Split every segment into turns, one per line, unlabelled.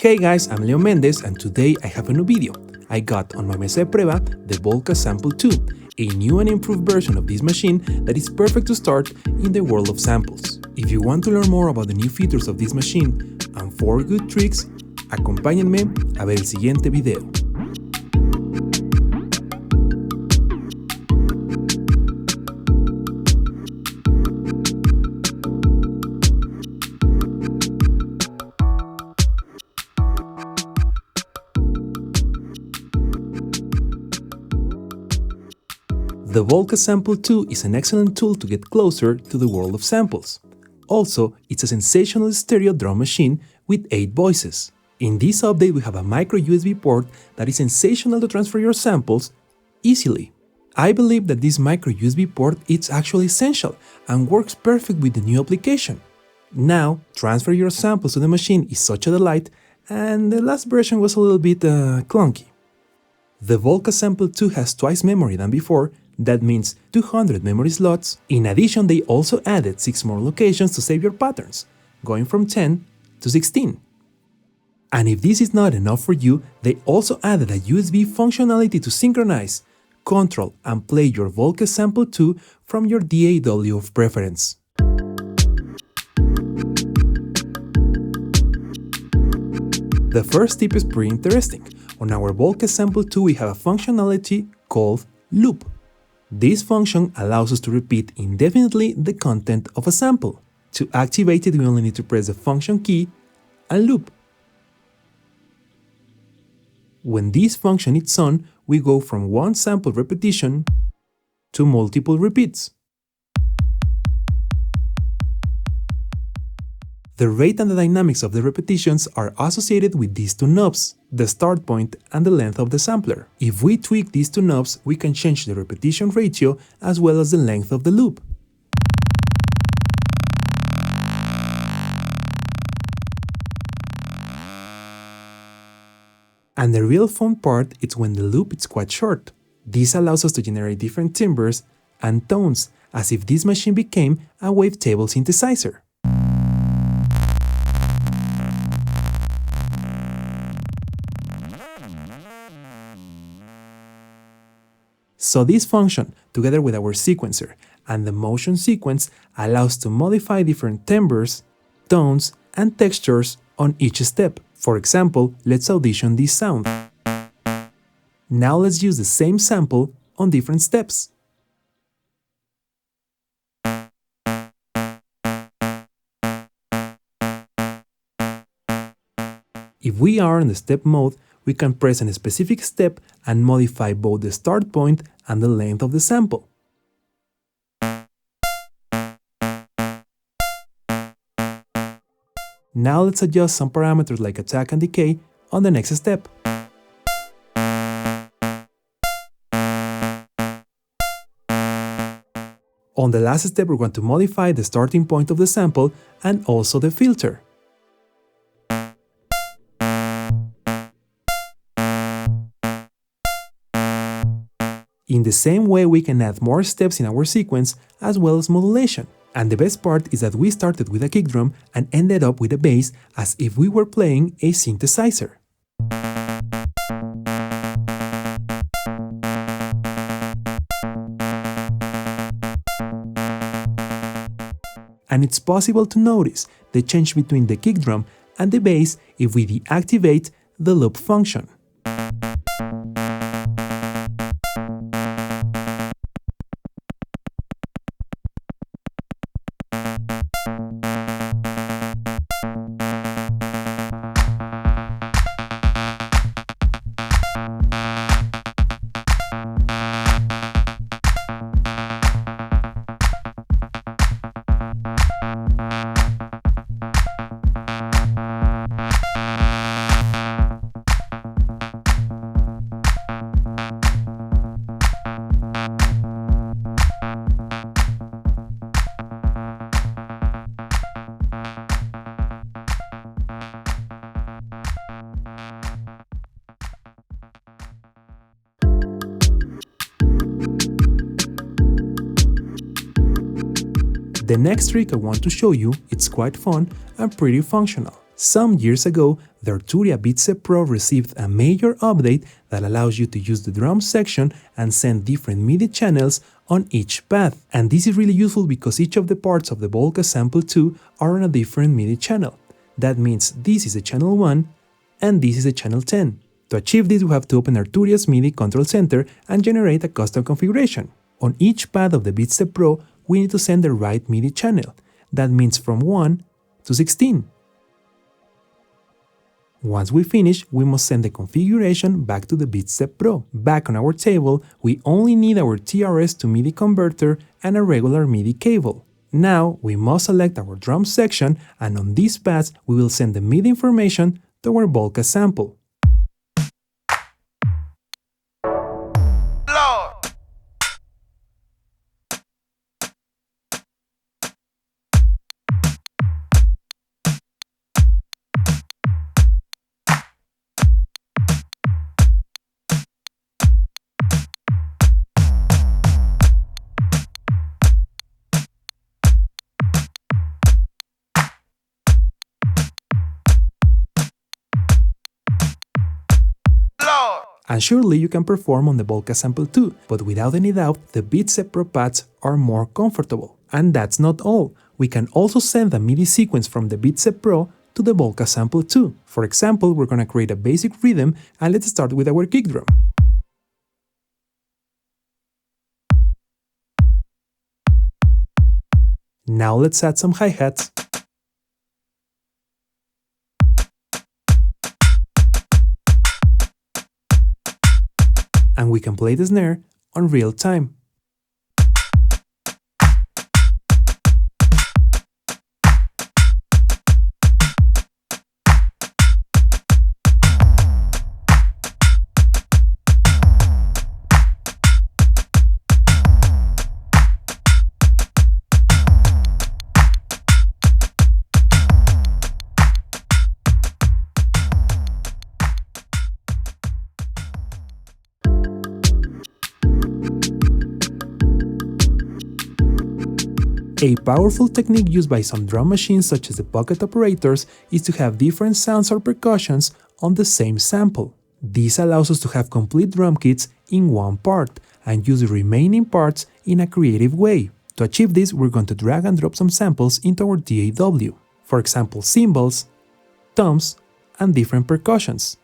Hey guys, I'm Leo Mendez and today I have a new video. I got on my mesa de prueba the Volca Sample 2, a new and improved version of this machine that is perfect to start in the world of samples. If you want to learn more about the new features of this machine and 4 good tricks, acompáñenme a ver el siguiente video. The Volca Sample 2 is an excellent tool to get closer to the world of samples. Also, it's a sensational stereo drum machine with 8 voices. In this update we have a micro USB port that is sensational to transfer your samples easily. I believe that this micro USB port is actually essential and works perfect with the new application. Now, transfer your samples to the machine is such a delight, and the last version was a little bit clunky. The Volca Sample 2 has twice memory than before. That means 200 memory slots. In addition, they also added 6 more locations to save your patterns, going from 10 to 16. And if this is not enough for you, they also added a USB functionality to synchronize, control, and play your Volca Sample 2 from your DAW of preference. The first tip is pretty interesting. On our Volca Sample 2 we have a functionality called loop. This function allows us to repeat indefinitely the content of a sample. To activate it, we only need to press the function key and loop. When this function is on, we go from one sample repetition to multiple repeats. The rate and the dynamics of the repetitions are associated with these two knobs, the start point and the length of the sampler. If we tweak these two knobs, we can change the repetition ratio as well as the length of the loop. And the real fun part is when the loop is quite short. This allows us to generate different timbres and tones, as if this machine became a wavetable synthesizer. So this function, together with our sequencer and the motion sequence, allows to modify different timbres, tones, and textures on each step. For example, let's audition this sound. Now let's use the same sample on different steps. If we are in the step mode, we can press on a specific step and modify both the start point and the length of the sample. Now let's adjust some parameters like attack and decay on the next step. On the last step, we're going to modify the starting point of the sample and also the filter. In the same way, we can add more steps in our sequence as well as modulation. And the best part is that we started with a kick drum and ended up with a bass as if we were playing a synthesizer. And it's possible to notice the change between the kick drum and the bass if we deactivate the loop function. The next trick I want to show you, it's quite fun and pretty functional. Some years ago, the Arturia BeatStep Pro received a major update that allows you to use the drum section and send different MIDI channels on each path. And this is really useful because each of the parts of the Volca Sample 2 are on a different MIDI channel. That means this is a channel 1 and this is a channel 10. To achieve this, we have to open Arturia's MIDI control center and generate a custom configuration. On each path of the BeatStep Pro, we need to send the right MIDI channel. That means from 1 to 16. Once we finish, we must send the configuration back to the BeatStep Pro. Back on our table, we only need our TRS to MIDI converter and a regular MIDI cable. Now, we must select our drum section, and on these paths, we will send the MIDI information to our Volca sample. And surely you can perform on the Volca Sample too, but without any doubt, the BeatStep Pro pads are more comfortable. And that's not all. We can also send the MIDI sequence from the BeatStep Pro to the Volca Sample too. For example, we're gonna create a basic rhythm, and let's start with our kick drum. Now let's add some hi-hats. And we can play the snare on real time. A powerful technique used by some drum machines such as the pocket operators is to have different sounds or percussions on the same sample. This allows us to have complete drum kits in one part and use the remaining parts in a creative way. To achieve this, we're going to drag and drop some samples into our DAW. For example, cymbals, toms, and different percussions.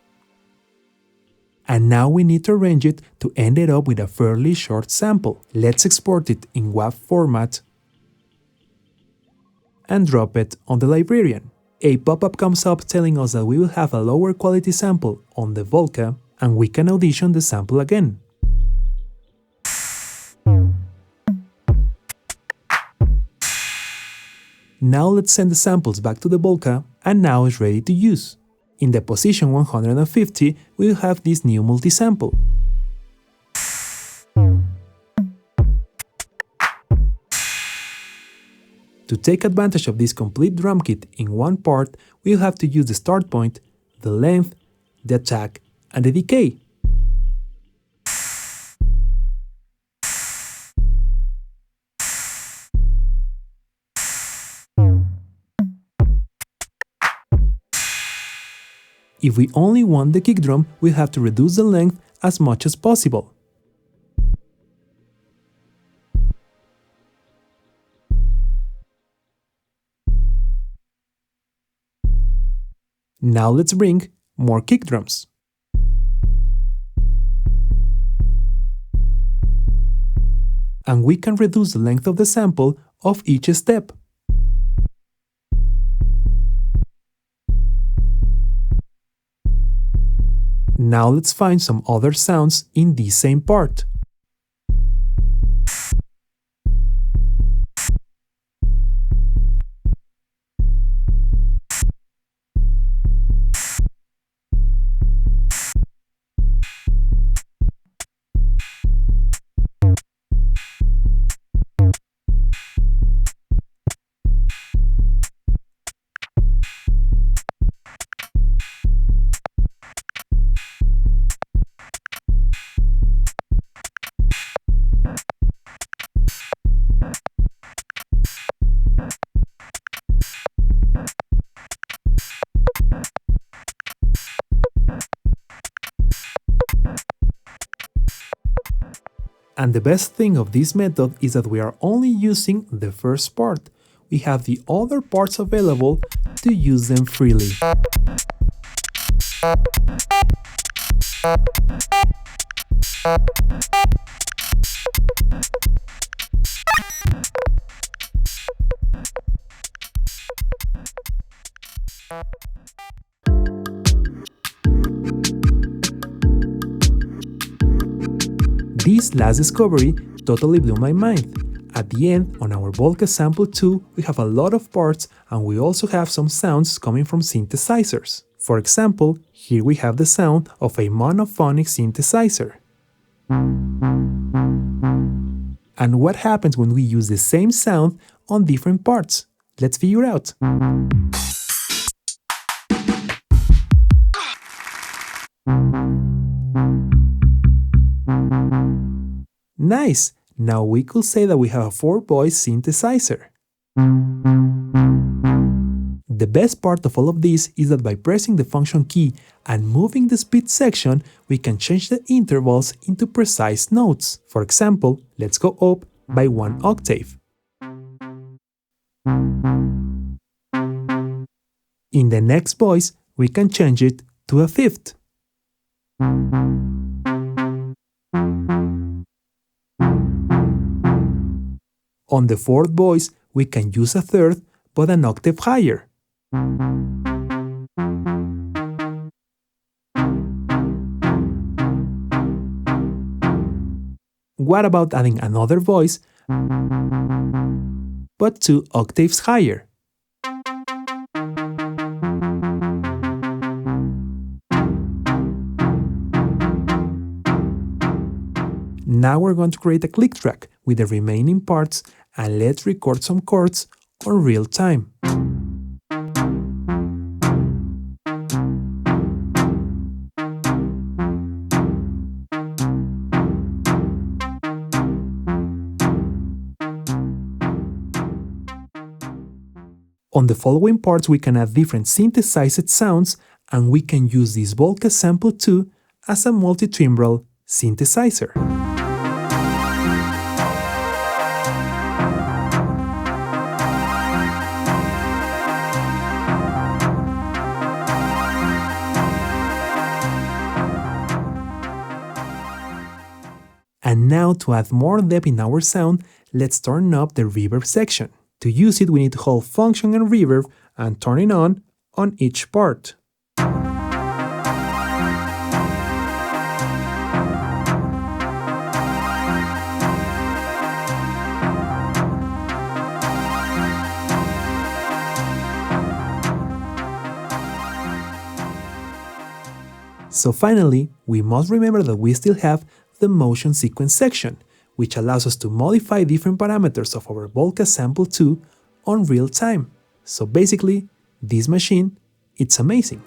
And now we need to arrange it to end it up with a fairly short sample. Let's export it in WAV format and drop it on the librarian. A pop-up comes up telling us that we will have a lower quality sample on the Volca, and we can audition the sample again. Now let's send the samples back to the Volca, and now it's ready to use. In the position 150, we will have this new multisample. To take advantage of this complete drum kit in one part, we'll have to use the start point, the length, the attack, and the decay. If we only want the kick drum, we'll have to reduce the length as much as possible. Now let's bring more kick drums. And we can reduce the length of the sample of each step. Now let's find some other sounds in this same part. And the best thing of this method is that we are only using the first part. We have the other parts available to use them freely. This last discovery totally blew my mind. At the end, on our Volca Sample 2, we have a lot of parts and we also have some sounds coming from synthesizers. For example, here we have the sound of a monophonic synthesizer. And what happens when we use the same sound on different parts? Let's figure out. Nice! Now we could say that we have a 4-voice synthesizer. The best part of all of this is that by pressing the function key and moving the speed section, we can change the intervals into precise notes. For example, let's go up by 1 octave. In the next voice, we can change it to a 5th. On the 4th voice, we can use a 3rd, but an octave higher. What about adding another voice, but 2 octaves higher? Now we're going to create a click track with the remaining parts and let's record some chords on real time. On the following parts we can add different synthesized sounds and we can use this Volca Sample 2 as a multi-timbral synthesizer. And now to add more depth in our sound, let's turn up the reverb section. To use it, we need to hold function and reverb and turn it on each part. So finally, we must remember that we still have the motion sequence section, which allows us to modify different parameters of our Volca Sample 2 on real time. So basically, this machine, it's amazing.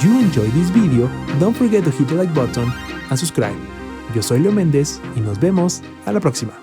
You enjoyed this video, don't forget to hit the like button and subscribe. Yo soy Leo Méndez y nos vemos a la próxima.